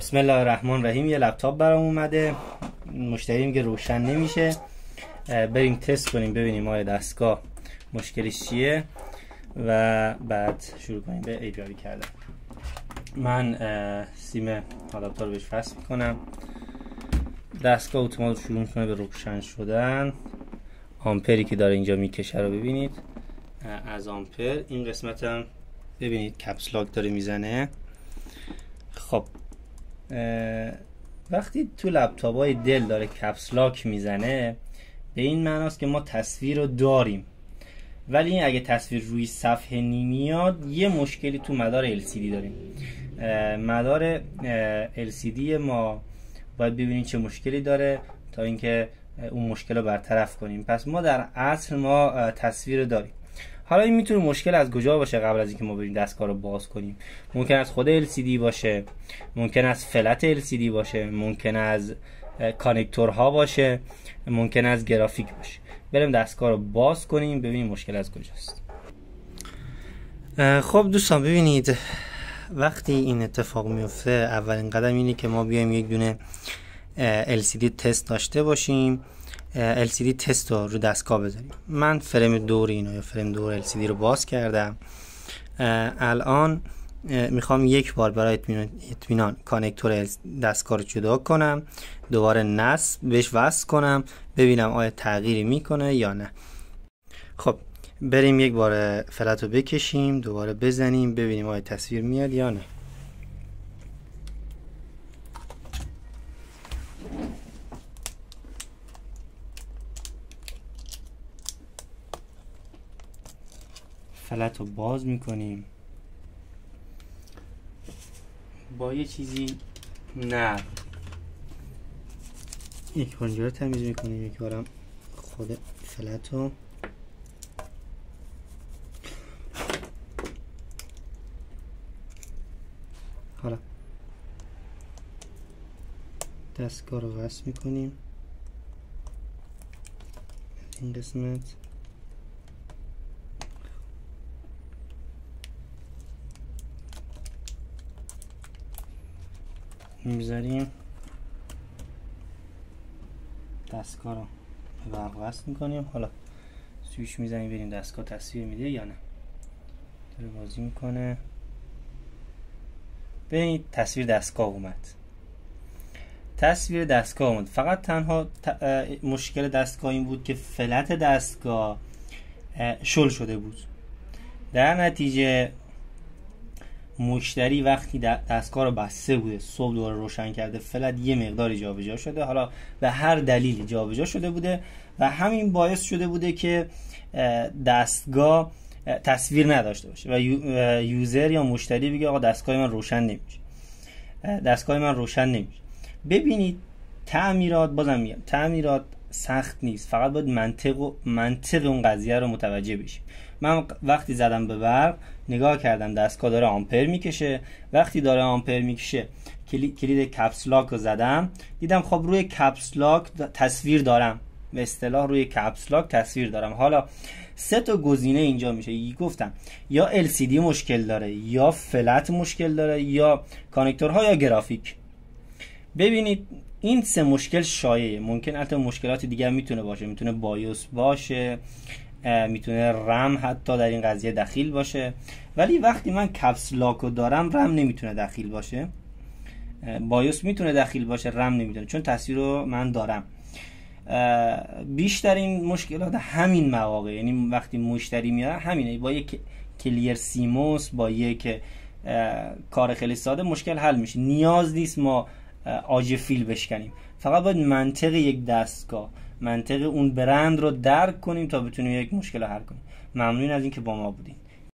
بسم الله الرحمن الرحیم. یه لپتاپ برام اومده، مشتری میگه روشن نمیشه. بریم تست کنیم ببینیم آیا دستگاه مشکلش چیه و بعد شروع کنیم به ایجابی کردن. من سیم آداپتور رو بهش وصل میکنم. دستگاه اتومات شروع میکنه به روشن شدن. آمپری که داره اینجا میکشه رو ببینید. از آمپر این قسمت هم ببینید کپس لاک داره میزنه. خب وقتی تو لپتاپ های دل داره کپس لاک میزنه به این معناست که ما تصویر رو داریم، ولی اگه تصویر روی صفحه نمیاد یه مشکلی تو مدار LCD داریم. مدار LCD ما باید ببینیم چه مشکلی داره تا اینکه اون مشکل رو برطرف کنیم. پس ما در اصل ما تصویر رو داریم. حالا این میتونه مشکل از کجا باشه؟ قبل از اینکه ما بریم دستگاه رو باز کنیم، ممکن از خود LCD باشه، ممکن از فلت LCD باشه، ممکن از کانکتورها باشه، ممکن از گرافیک باشه. بریم دستگاه رو باز کنیم ببینیم مشکل از کجاست. خب دوستان ببینید، وقتی این اتفاق میفته اولین قدم اینه که ما بیایم یک دونه LCD تست داشته باشیم. LCD تست رو دستگاه بذاریم. من فریم دور اینو یا فریم دور LCD رو باز کردم. الان میخوام یک بار برای اطمینان کانکتور دستگاه رو جدا کنم، دوباره بهش وصل کنم ببینم آیا تغییری میکنه یا نه. خب بریم یک بار فلت رو بکشیم، دوباره بزنیم ببینیم آیا تصویر میاد یا نه. فلت رو باز میکنیم با یه چیزی نرم، یک بار اینجا رو تمیز میکنیم، یک بارم خود فلت رو. حالا دستگاه رو وصل میکنیم این قسمت. میذاریم دستگاه رو به برق وصل میکنیم. حالا سویچ میزنیم ببینیم دستگاه تصویر میده یا نه. داره بازی میکنه. ببینید تصویر دستگاه اومد. تصویر دستگاه اومد. فقط تنها مشکل دستگاه این بود که فلت دستگاه شل شده بود. در نتیجه مشتری وقتی دستگاه رو بسته بوده، صبح دوباره روشن کرده، فلت یه مقدار جابجا شده، حالا به هر دلیلی جابجا شده بوده و همین باعث شده بوده که دستگاه تصویر نداشته باشه و یوزر یا مشتری بگه آقا دستگاه من روشن نمیشه، دستگاه من روشن نمیشه. ببینید تعمیرات، بازم میگم تعمیرات سخت نیست، فقط باید منطق اون قضیه رو متوجه بشیم. من وقتی زدم به برق نگاه کردم دستگاه داره آمپر میکشه. وقتی داره آمپر میکشه کلید کپس لاک رو زدم، دیدم خب روی کپس لاک تصویر دارم، به اصطلاح روی کپس لاک تصویر دارم. حالا سه تا گزینه اینجا میشه، گفتم یا LCD مشکل داره، یا فلت مشکل داره، یا کانکتورها، یا گرافیک. ببینید این سه مشکل شایعه. ممکن البته مشکلات دیگه میتونه باشه، میتونه بایوس باشه، میتونه رم حتی در این قضیه دخیل باشه، ولی وقتی من کپس لاک رو دارم رم نمیتونه دخیل باشه، بایوس میتونه دخیل باشه، رم نمیتونه، چون تصویر رو من دارم. بیشترین مشکلات همین مواقع، یعنی وقتی مشتری میاد همینه، با یک کلیر سیموس، با یک کار خیلی ساده مشکل حل میشه. نیاز نیست ما آژ فیل بشکنیم، فقط باید منطق یک دستگاه، منطق اون برند رو درک کنیم تا بتونیم یک مشکل رو حل کنیم. ممنون از اینکه با ما بودین.